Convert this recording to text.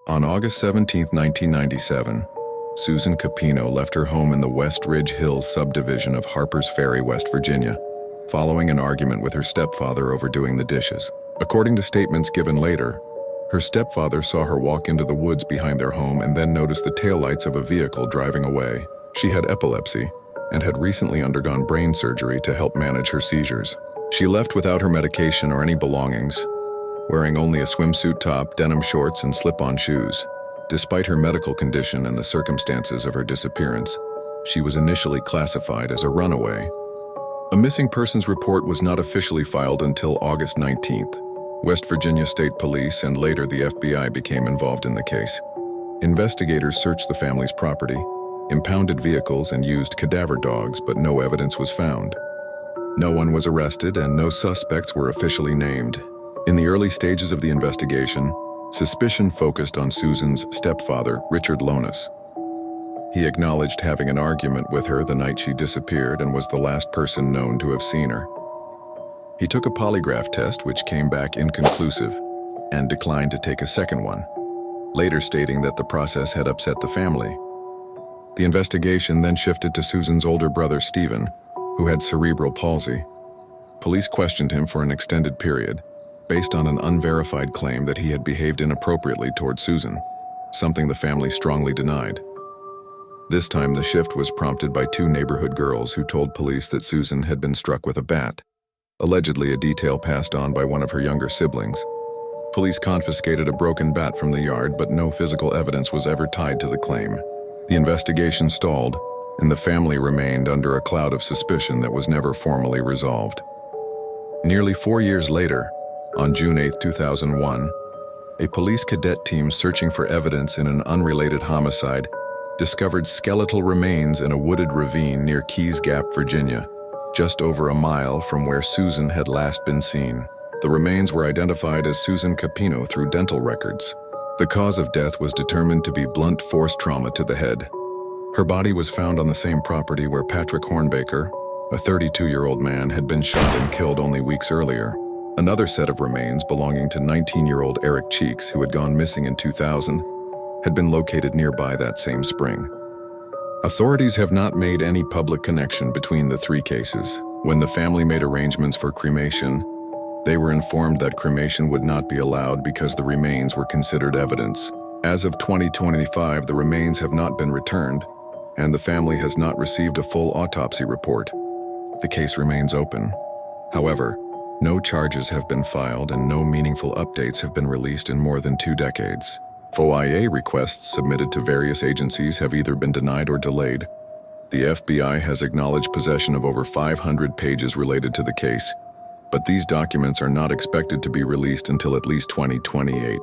On August 17, 1997, Susan Capino left her home in the West Ridge Hills subdivision of Harpers Ferry, West Virginia, following an argument with her stepfather over doing the dishes. According to statements given later, her stepfather saw her walk into the woods behind their home and then noticed the taillights of a vehicle driving away. She had epilepsy and had recently undergone brain surgery to help manage her seizures. She left without her medication or any belongings, wearing only a swimsuit top, denim shorts, and slip-on shoes. Despite her medical condition and the circumstances of her disappearance, she was initially classified as a runaway. A missing persons report was not officially filed until August 19th. West Virginia State Police and later the FBI became involved in the case. Investigators searched the family's property, impounded vehicles, and used cadaver dogs, but no evidence was found. No one was arrested and no suspects were officially named. In the early stages of the investigation, suspicion focused on Susan's stepfather, Richard Lonis. He acknowledged having an argument with her the night she disappeared and was the last person known to have seen her. He took a polygraph test which came back inconclusive and declined to take a second one, later stating that the process had upset the family. The investigation then shifted to Susan's older brother, Stephen, who had cerebral palsy. Police questioned him for an extended period, based on an unverified claim that he had behaved inappropriately toward Susan, something the family strongly denied. This time the shift was prompted by two neighborhood girls who told police that Susan had been struck with a bat, allegedly a detail passed on by one of her younger siblings. Police confiscated a broken bat from the yard, but no physical evidence was ever tied to the claim. The investigation stalled, and the family remained under a cloud of suspicion that was never formally resolved. Nearly 4 years later, on June 8, 2001, a police cadet team searching for evidence in an unrelated homicide discovered skeletal remains in a wooded ravine near Keys Gap, Virginia, just over a mile from where Susan had last been seen. The remains were identified as Susan Capino through dental records. The cause of death was determined to be blunt force trauma to the head. Her body was found on the same property where Patrick Hornbaker, a 32-year-old man, had been shot and killed only weeks earlier. Another set of remains belonging to 19-year-old Eric Cheeks, who had gone missing in 2000, had been located nearby that same spring. Authorities have not made any public connection between the three cases. When the family made arrangements for cremation, they were informed that cremation would not be allowed because the remains were considered evidence. As of 2025, the remains have not been returned, and the family has not received a full autopsy report. The case remains open. However, no charges have been filed and no meaningful updates have been released in more than 2 decades. FOIA requests submitted to various agencies have either been denied or delayed. The FBI has acknowledged possession of over 500 pages related to the case, but these documents are not expected to be released until at least 2028.